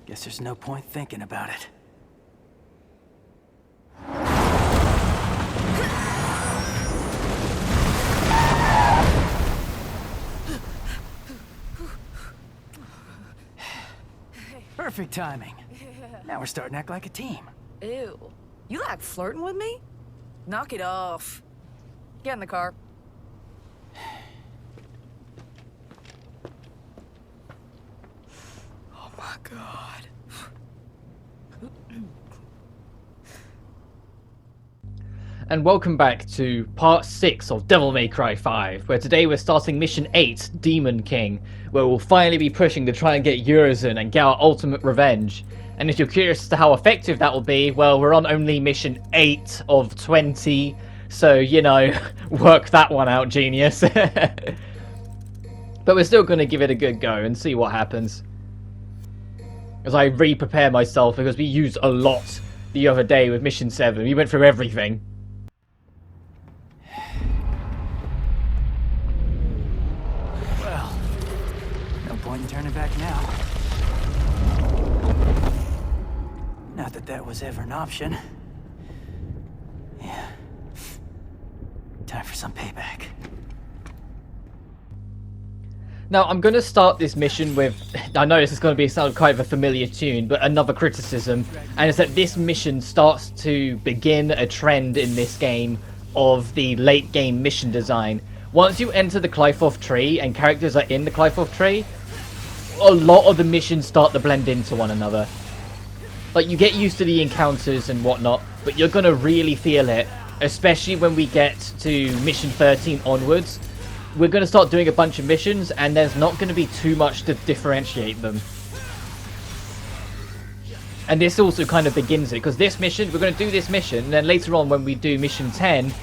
Guess there's no point thinking about it. Perfect timing. Now we're starting to act like a team. Ew. You like flirting with me? Knock it off. Get in the car. Oh my god. And welcome back to part 6 of Devil May Cry 5, where today we're starting mission 8, Demon King, where we'll finally be pushing to try and get Urizen and get our ultimate revenge. And if you're curious as to how effective that will be, well, we're on only mission 8 of 20, so, you know, work that one out, genius. But we're still going to give it a good go and see what happens. As I re-prepare myself, because we used a lot the other day with mission 7. We went through everything. Point in turning back now. Not that that was ever an option. Yeah. Time for some payback. Now, I'm going to start this mission with, I know this is going to be sound quite of a familiar tune, but another criticism, and it's that this mission starts to begin a trend in this game of the late game mission design. Once you enter the Qliphoth tree and characters are in the Qliphoth tree, a lot of the missions start to blend into one another. Like, you get used to the encounters and whatnot, but you're gonna really feel it, especially when we get to mission 13 onwards. We're gonna start doing a bunch of missions, and there's not gonna be too much to differentiate them. And this also kind of begins it, because this mission, we're gonna do this mission, and then later on when we do mission 10,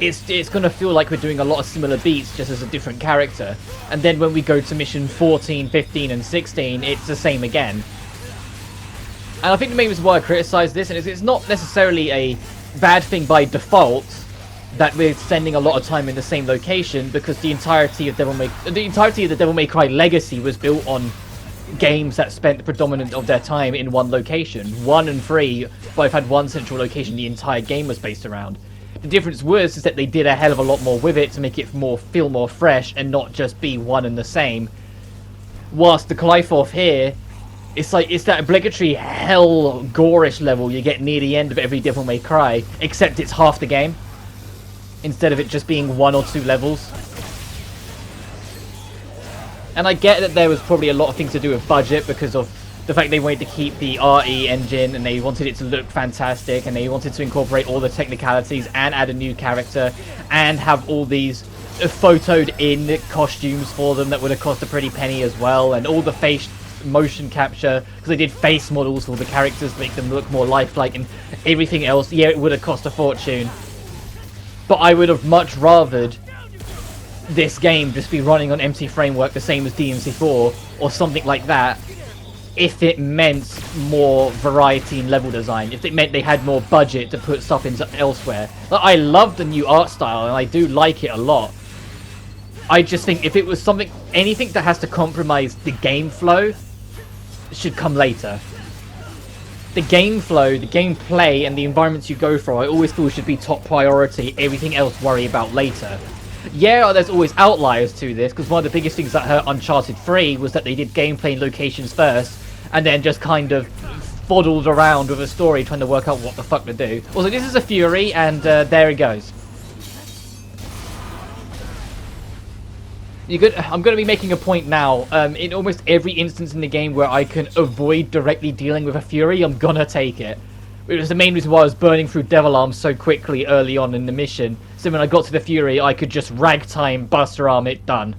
it's going to feel like we're doing a lot of similar beats just as a different character. And then when we go to mission 14, 15 and 16, it's the same again. And I think the main reason why I criticise this is it's not necessarily a bad thing by default that we're spending a lot of time in the same location, because the entirety of the Devil May Cry legacy was built on games that spent the predominant of their time in one location. 1 and 3 both had one central location the entire game was based around. The difference was is that they did a hell of a lot more with it to make it feel more fresh and not just be one and the same. Whilst the Qliphoth here, it's that obligatory hell gorish level you get near the end of every Devil May Cry, except it's half the game instead of it just being 1 or 2 levels. And I get that there was probably a lot of things to do with budget because of the fact they wanted to keep the RE engine and they wanted it to look fantastic and they wanted to incorporate all the technicalities and add a new character and have all these photoed in costumes for them that would have cost a pretty penny as well, and all the face motion capture, because they did face models for the characters to make them look more lifelike, and everything else. Yeah, it would have cost a fortune, but I would have much rathered this game just be running on empty framework the same as DMC4 or something like that, if it meant more variety in level design, if it meant they had more budget to put stuff in elsewhere. Like, I love the new art style and I do like it a lot. I just think if it was anything that has to compromise the game flow should come later. The game flow, the gameplay and the environments you go for, I always feel should be top priority, everything else worry about later. Yeah, there's always outliers to this, because one of the biggest things that hurt Uncharted 3 was that they did gameplay and locations first, and then just kind of fuddled around with a story trying to work out what the fuck to do. Also, this is a Fury, and there it goes. I'm going to be making a point now. In almost every instance in the game where I can avoid directly dealing with a Fury, I'm gonna take it. It was the main reason why I was burning through Devil Arm so quickly early on in the mission. So when I got to the Fury, I could just ragtime, Buster Arm it, done.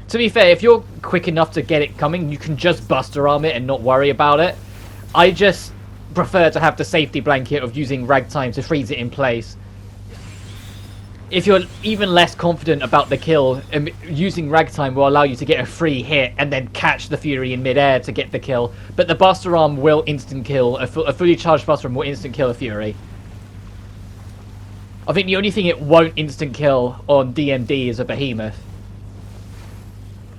To be fair, if you're quick enough to get it coming, you can just Buster Arm it and not worry about it. I just prefer to have the safety blanket of using ragtime to freeze it in place. If you're even less confident about the kill, using ragtime will allow you to get a free hit and then catch the Fury in midair to get the kill. But the Buster Arm will instant kill, a fully charged Buster Arm will instant kill a Fury. I think the only thing it won't instant kill on DMD is a Behemoth.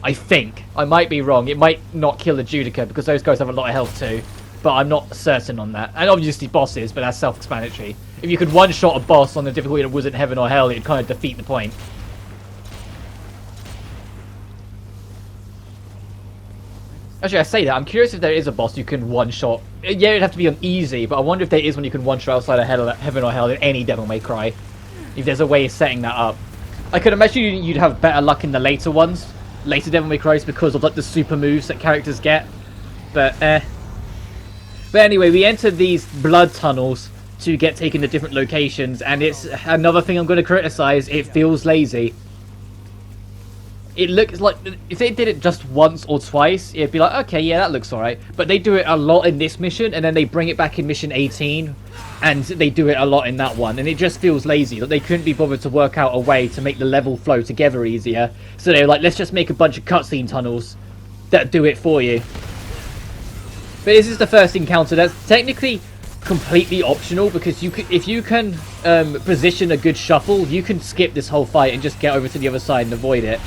I think. I might be wrong. It might not kill the Judica because those guys have a lot of health too. But I'm not certain on that. And obviously bosses, but that's self-explanatory. If you could one-shot a boss on the difficulty that wasn't heaven or hell, it'd kind of defeat the point. Actually, I say that. I'm curious if there is a boss you can one-shot. Yeah, it'd have to be on easy, but I wonder if there is one you can one-shot outside of heaven or hell in any Devil May Cry. If there's a way of setting that up. I could imagine you'd have better luck in the later ones. Later Devil May Cry's because of like the super moves that characters get. But anyway, we enter these blood tunnels to get taken to different locations, and it's another thing I'm going to criticize. It feels lazy. It looks like if they did it just once or twice, it'd be like, okay, yeah, that looks alright. But they do it a lot in this mission, and then they bring it back in mission 18, and they do it a lot in that one, and it just feels lazy. That they couldn't be bothered to work out a way to make the level flow together easier. So they were like, let's just make a bunch of cutscene tunnels that do it for you. But this is the first encounter that's technically completely optional, because you could, if you can position a good shuffle, you can skip this whole fight and just get over to the other side and avoid it.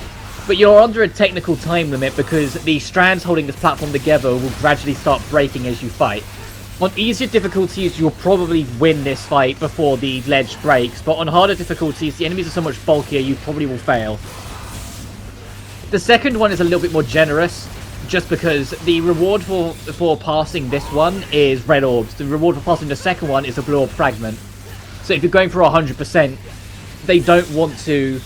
But you're under a technical time limit because the strands holding this platform together will gradually start breaking as you fight. On easier difficulties, you'll probably win this fight before the ledge breaks, but on harder difficulties, the enemies are so much bulkier, you probably will fail. The second one is a little bit more generous, just because the reward for passing this one is red orbs. The reward for passing the second one is a blue orb fragment. So if you're going for 100%, they don't want to...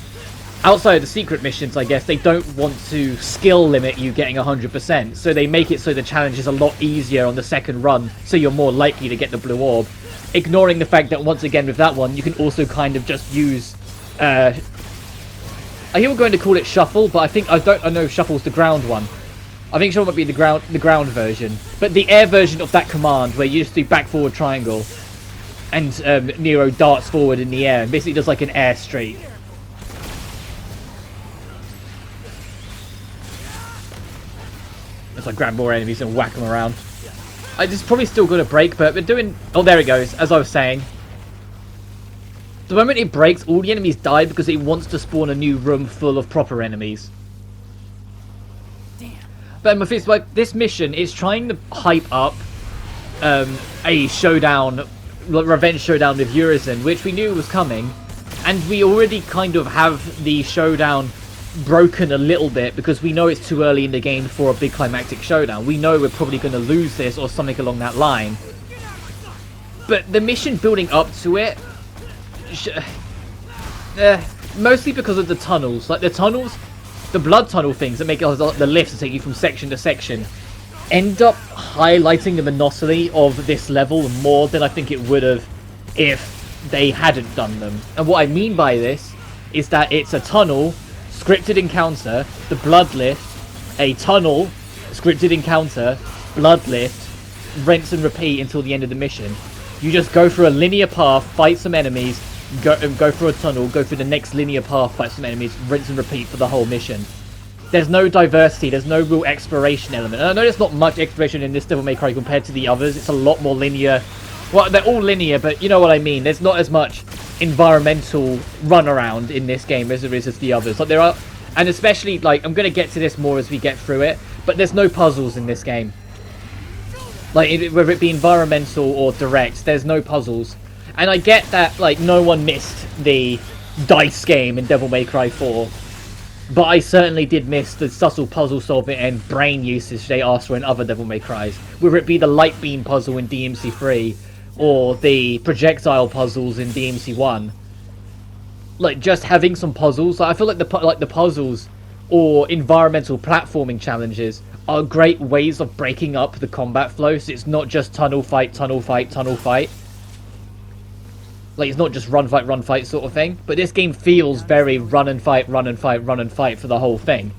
Outside of the secret missions, I guess, they don't want to skill limit you getting 100%. So they make it so the challenge is a lot easier on the second run, so you're more likely to get the blue orb. Ignoring the fact that, once again, with that one, you can also kind of just use... I hear we're going to call it Shuffle, but I know if Shuffle's the ground one. I think Shuffle might be the ground version. But the air version of that command, where you just do back-forward triangle, and Nero darts forward in the air, and basically does like an air streak. It's like grab more enemies and whack them around. It's probably still got a break, but we're doing... Oh, there it goes, as I was saying. The moment it breaks, all the enemies die because it wants to spawn a new room full of proper enemies. But like, this mission is trying to hype up a showdown, revenge showdown with Urizen, which we knew was coming, and we already kind of have the showdown broken a little bit because we know it's too early in the game for a big climactic showdown. We know we're probably going to lose this or something along that line. But the mission building up to it, mostly because of the tunnels, like the tunnels. The blood tunnel things that make the lifts that take you from section to section end up highlighting the monotony of this level more than I think it would have if they hadn't done them. And what I mean by this is that it's a tunnel, scripted encounter, the blood lift, a tunnel, scripted encounter, blood lift, rinse and repeat until the end of the mission. You just go through a linear path, fight some enemies, go through a tunnel, go through the next linear path, fight some enemies, rinse and repeat for the whole mission. There's no diversity, there's no real exploration element. And I know there's not much exploration in this Devil May Cry compared to the others. It's a lot more linear. Well, they're all linear, but you know what I mean. There's not as much environmental runaround in this game as there is as the others. Like there are, and especially, like, I'm going to get to this more as we get through it, but there's no puzzles in this game. Like, whether it be environmental or direct, there's no puzzles. And I get that, like, no one missed the dice game in Devil May Cry 4. But I certainly did miss the subtle puzzle solving and brain usage they asked for in other Devil May Crys. Whether it be the light beam puzzle in DMC3, or the projectile puzzles in DMC1. Like, just having some puzzles. Like, I feel like the puzzles or environmental platforming challenges are great ways of breaking up the combat flow, so it's not just tunnel fight, tunnel fight, tunnel fight. Like, it's not just run fight sort of thing. But this game feels very run and fight, run and fight, run and fight for the whole thing.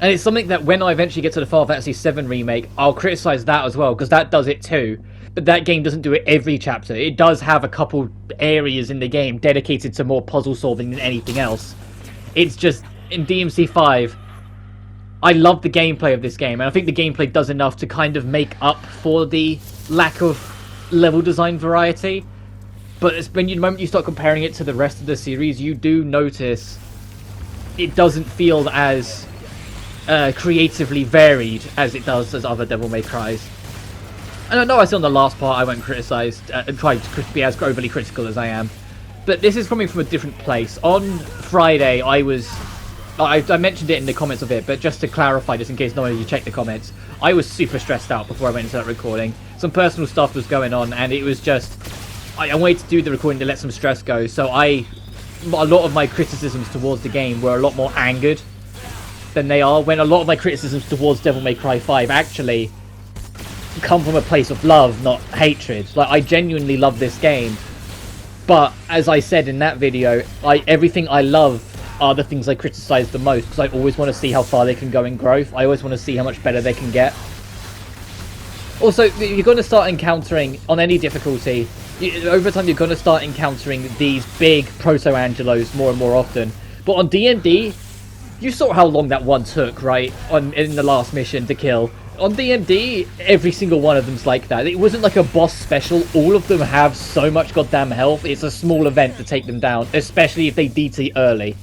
And it's something that when I eventually get to the Final Fantasy VII Remake, I'll criticize that as well, because that does it too. But that game doesn't do it every chapter. It does have a couple areas in the game dedicated to more puzzle solving than anything else. It's just, in DMC5, I love the gameplay of this game, and I think the gameplay does enough to kind of make up for the lack of level design variety. But it's when the moment you start comparing it to the rest of the series, you do notice it doesn't feel as creatively varied as it does as other Devil May Cries. And I know I said on the last part I won't criticise and try to be as overly critical as I am, but this is coming from a different place. On Friday, I mentioned it in the comments of it, but just to clarify, just in case no one of you checked the comments, I was super stressed out before I went into that recording. Some personal stuff was going on, and it was just... I wanted to do the recording to let some stress go, so a lot of my criticisms towards the game were a lot more angered than they are, when a lot of my criticisms towards Devil May Cry 5 actually come from a place of love, not hatred. Like, I genuinely love this game, but as I said in that video, everything I love are the things I criticize the most, because I always want to see how far they can go in growth. I always want to see how much better they can get. Also, you're going to start encountering, on any difficulty, over time you're going to start encountering these big Proto-Angelos more and more often. But on DMD, you saw how long that one took, right? In the last mission to kill. On DMD, every single one of them's like that. It wasn't like a boss special. All of them have so much goddamn health. It's a small event to take them down, especially if they DT early.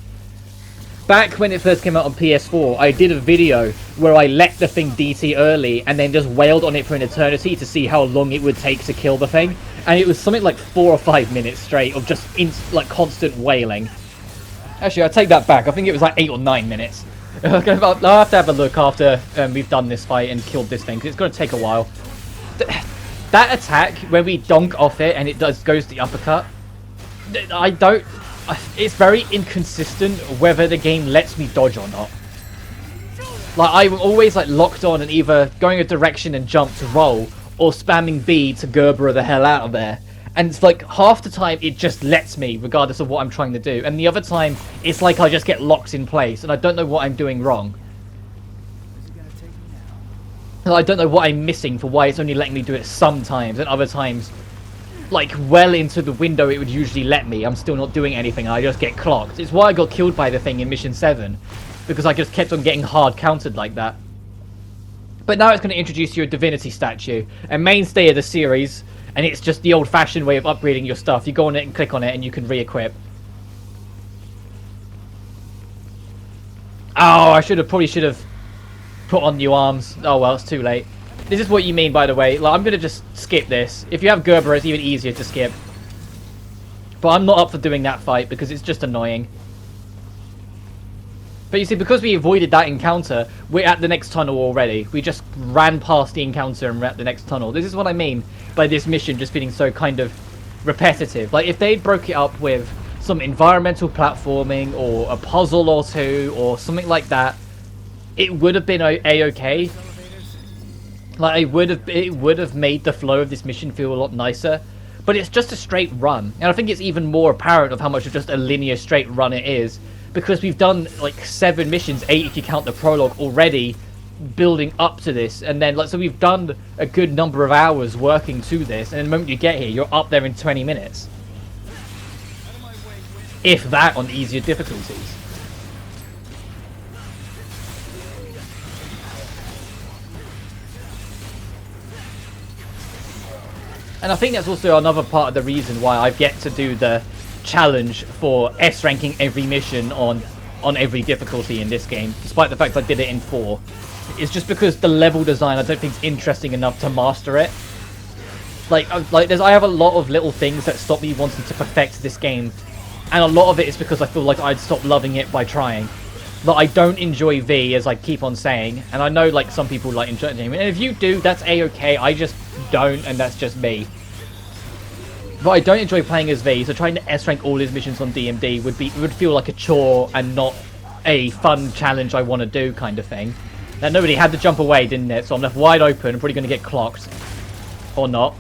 Back when it first came out on PS4, I did a video where I let the thing DT early and then just wailed on it for an eternity to see how long it would take to kill the thing. And it was something like 4 or 5 minutes straight of just constant wailing. Actually, I take that back. I think it was like 8 or 9 minutes. I'll have to have a look after we've done this fight and killed this thing, because it's going to take a while. That attack, where we donk off it and it goes the uppercut, it's very inconsistent whether the game lets me dodge or not. Like, I'm always like locked on and either going a direction and jump to roll, or spamming B to Gerber the hell out of there. And it's like half the time it just lets me, regardless of what I'm trying to do. And the other time, it's like I just get locked in place and I don't know what I'm doing wrong. And I don't know what I'm missing for why it's only letting me do it sometimes, and other times, like well into the window it would usually let me, I'm still not doing anything and I just get clocked. It's why I got killed by the thing in Mission 7. Because I just kept on getting hard countered like that. But now it's going to introduce you a Divinity Statue, a mainstay of the series. And it's just the old-fashioned way of upgrading your stuff. You go on it and click on it and you can re-equip. Oh, I probably should have put on new arms. Oh well, it's too late. This is what you mean, by the way. Like, I'm going to just skip this. If you have Gerber, it's even easier to skip. But I'm not up for doing that fight because it's just annoying. But you see, because we avoided that encounter, we're at the next tunnel already. We just ran past the encounter and we're at the next tunnel. This is what I mean by this mission just feeling so kind of repetitive. Like, if they broke it up with some environmental platforming or a puzzle or two or something like that, it would have been a-okay. Like, it would have made the flow of this mission feel a lot nicer. But it's just a straight run. And I think it's even more apparent of how much of just a linear straight run it is. Because we've done like 7 missions, 8 if you count the prologue already, building up to this. And then, like, so we've done a good number of hours working to this. And the moment you get here, you're up there in 20 minutes. If that, on easier difficulties. And I think that's also another part of the reason why I've yet to do the challenge for S ranking every mission on every difficulty in this game, despite the fact I did it in 4. It's just because the level design I don't think is interesting enough to master it. I have a lot of little things that stop me wanting to perfect this game, and a lot of it is because I feel like I'd stop loving it by trying. But I don't enjoy V, as I keep on saying, and I know like some people like enjoy it, and if you do, that's a-okay. I just don't, and that's just me. But I don't enjoy playing as V, so trying to S-rank all his missions on DMD would feel like a chore and not a fun challenge I want to do kind of thing. Now, nobody had to jump away, didn't it? So I'm left wide open. I'm probably going to get clocked. Or not.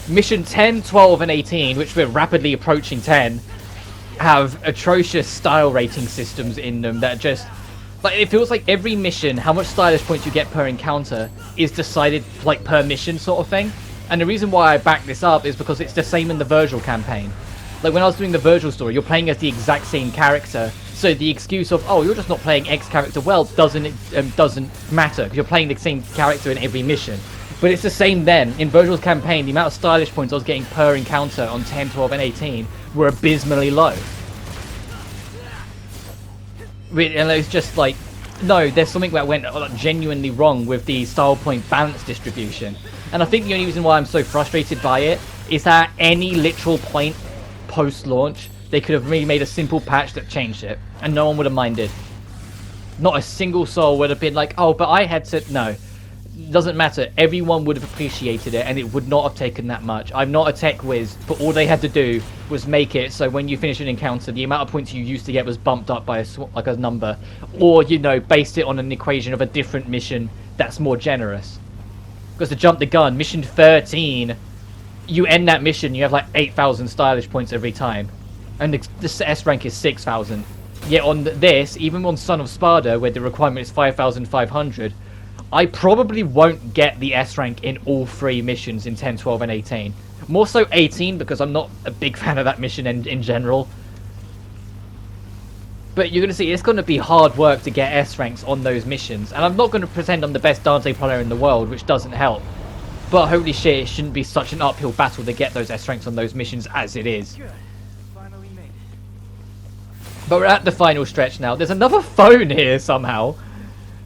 Mission 10, 12, and 18, which we're rapidly approaching 10, have atrocious style rating systems in them that just... Like, it feels like every mission, how much stylish points you get per encounter, is decided, like, per mission sort of thing. And the reason why I back this up is because it's the same in the Virgil campaign. Like, when I was doing the Virgil story, you're playing as the exact same character. So the excuse of, oh, you're just not playing X character well, doesn't matter. Because you're playing the same character in every mission. But it's the same then. In Virgil's campaign, the amount of stylish points I was getting per encounter on 10, 12, and 18 were abysmally low. And it's just like, no, there's something that went genuinely wrong with the style point balance distribution. And I think the only reason why I'm so frustrated by it is that any literal point post-launch, they could have really made a simple patch that changed it, and no one would have minded. Not a single soul would have been like, oh, but I had to... No. Doesn't matter. Everyone would have appreciated it, and it would not have taken that much. I'm not a tech whiz, but all they had to do was make it so when you finish an encounter, the amount of points you used to get was bumped up by a number, or, you know, based it on an equation of a different mission that's more generous. Because to jump the gun, mission 13, you end that mission, you have like 8,000 stylish points every time, and the S rank is 6,000. Yet on this, even on Son of Sparda, where the requirement is 5,500. I probably won't get the S rank in all 3 missions in 10, 12, and 18. More so 18, because I'm not a big fan of that mission in general. But you're going to see, it's going to be hard work to get S ranks on those missions. And I'm not going to pretend I'm the best Dante player in the world, which doesn't help. But holy shit, it shouldn't be such an uphill battle to get those S ranks on those missions as it is. Good. Finally made it. But we're at the final stretch now. There's another phone here somehow.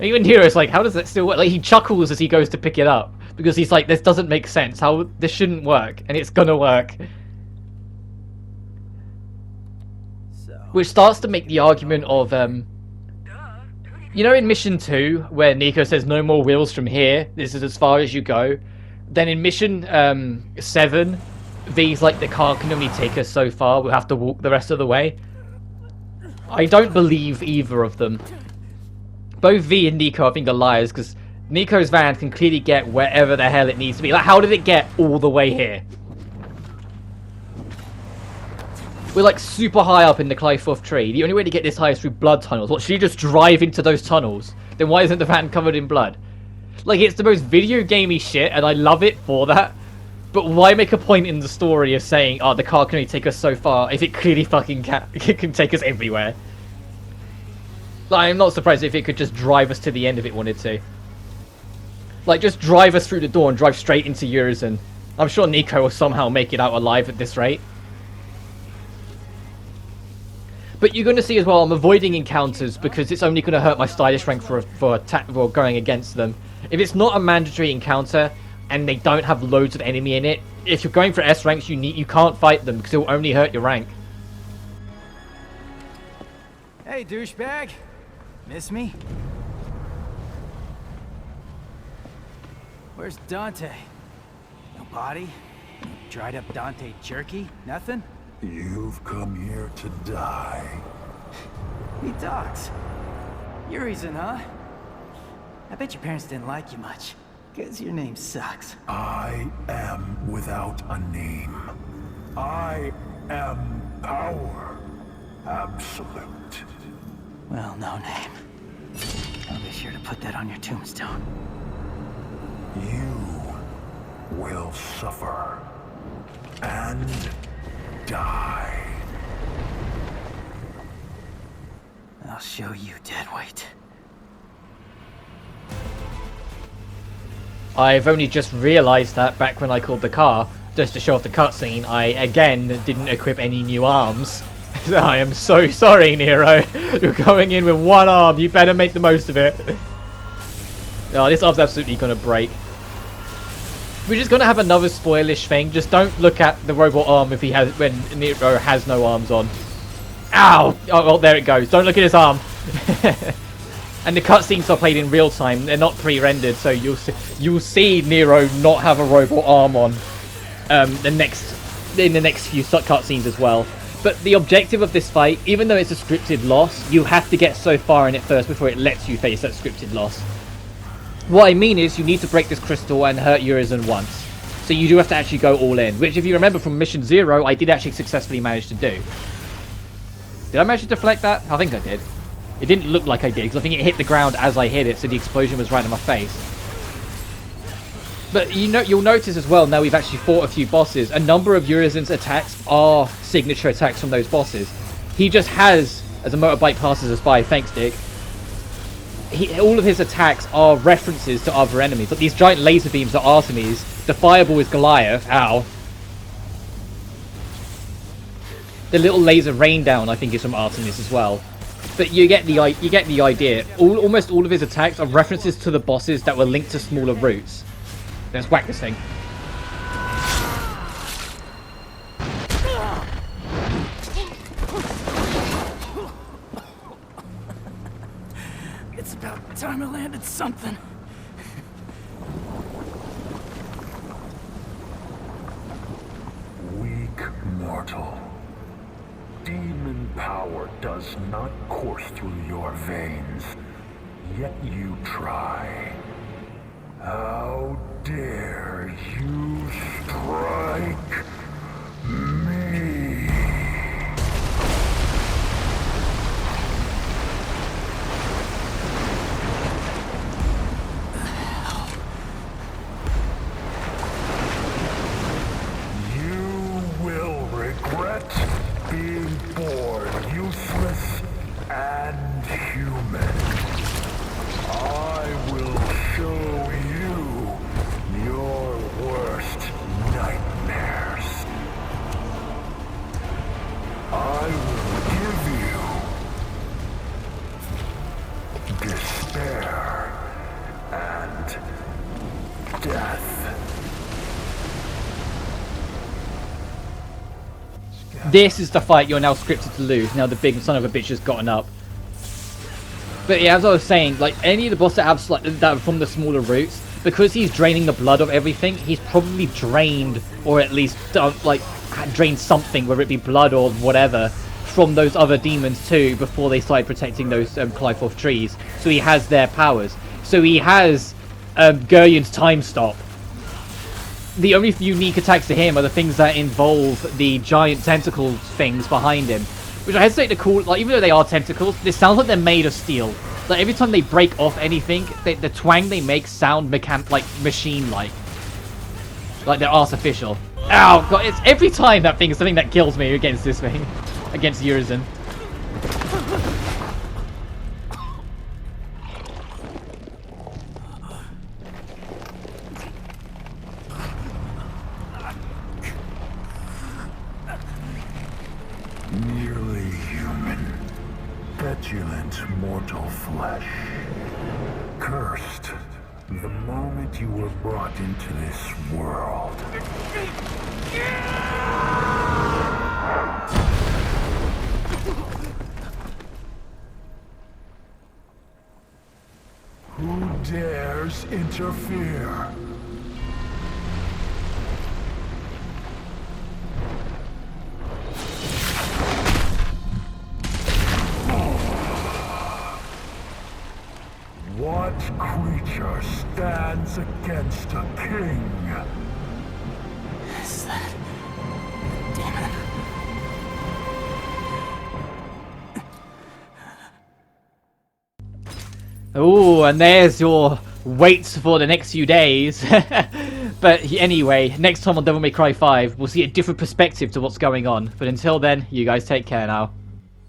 Even Nero's like, how does that still work? Like, he chuckles as he goes to pick it up. Because he's like, this doesn't make sense. How this shouldn't work. And it's gonna work. So, Which starts to make the argument of, you know in Mission 2, where Nico says, no more wheels from here. This is as far as you go. Then in Mission 7, V's like, the car can only take us so far. We'll have to walk the rest of the way. I don't believe either of them. Both V and Nico, I think, are liars, because Nico's van can clearly get wherever the hell it needs to be. Like, how did it get all the way here? We're, like, super high up in the Clyforth tree. The only way to get this high is through blood tunnels. What, should you just drive into those tunnels? Then why isn't the van covered in blood? Like, it's the most video gamey shit, and I love it for that. But why make a point in the story of saying, oh, the car can only take us so far, if it clearly fucking it can take us everywhere? Like, I'm not surprised if it could just drive us to the end if it wanted to. Like, just drive us through the door and drive straight into Urizen. I'm sure Nico will somehow make it out alive at this rate. But you're going to see as well, I'm avoiding encounters because it's only going to hurt my stylish rank for going against them. If it's not a mandatory encounter and they don't have loads of enemy in it, if you're going for S ranks, you can't fight them because it will only hurt your rank. hey, douchebag. Miss me? Where's Dante? No body? No dried up Dante jerky? Nothing? You've come here to die. He talks. Urizen, huh? I bet your parents didn't like you much. 'Cause your name sucks. I am without a name. I am power. Absolute. Well, no name. I'll be sure to put that on your tombstone. You will suffer and die. I'll show you, deadweight. I've only just realised that back when I called the car, just to show off the cutscene, I again didn't equip any new arms. I am so sorry, Nero. You're going in with one arm. You better make the most of it. Oh, this arm's absolutely going to break. We're just going to have another spoilish thing. Just don't look at the robot arm if when Nero has no arms on. Ow! Oh, well, there it goes. Don't look at his arm. And the cutscenes are played in real time. They're not pre-rendered, so you'll see Nero not have a robot arm on in the next few cutscenes as well. But the objective of this fight, even though it's a scripted loss, you have to get so far in it first before it lets you face that scripted loss. What I mean is, you need to break this crystal and hurt Urizen once. So you do have to actually go all in, which if you remember from Mission 0, I did actually successfully manage to do. Did I manage to deflect that? I think I did. It didn't look like I did, because I think it hit the ground as I hit it, so the explosion was right in my face. But you'll notice as well, now we've actually fought a few bosses, a number of Urizen's attacks are signature attacks from those bosses. He just has, as a motorbike passes us by, thanks Dick, all of his attacks are references to other enemies. Like these giant laser beams are Artemis, the fireball is Goliath, ow. The little laser rain down I think is from Artemis as well. But you get the idea. Almost all of his attacks are references to the bosses that were linked to smaller routes. Let's whack this thing. It's about time I landed something. Weak mortal. Demon power does not course through your veins, yet you try. How dare you strike me? You will regret being born useless and human. I will show you your worst nightmares. I will give you despair and death. This is the fight you're now scripted to lose. Now the big son of a bitch has gotten up. But yeah, as I was saying, like any of the bosses that have that are from the smaller routes, because he's draining the blood of everything, he's probably drained, or at least drained something, whether it be blood or whatever, from those other demons too, before they started protecting those Clyforth trees. So he has their powers. So he has Guryen's time stop. The only unique attacks to him are the things that involve the giant tentacle things behind him, which I hesitate to call, like, even though they are tentacles, this sounds like they're made of steel. Like every time they break off anything, the twang they make sound machine-like they're artificial. Ow, God, it's every time that thing is something that kills me against this thing, against Urizen. Nearly human, petulant mortal flesh. Cursed the moment you were brought into this world. Who dares interfere? What creature stands against a king? Is that demon? Oh, and there's your waits for the next few days. But anyway, next time on Devil May Cry 5, we'll see a different perspective to what's going on. But until then, you guys take care now.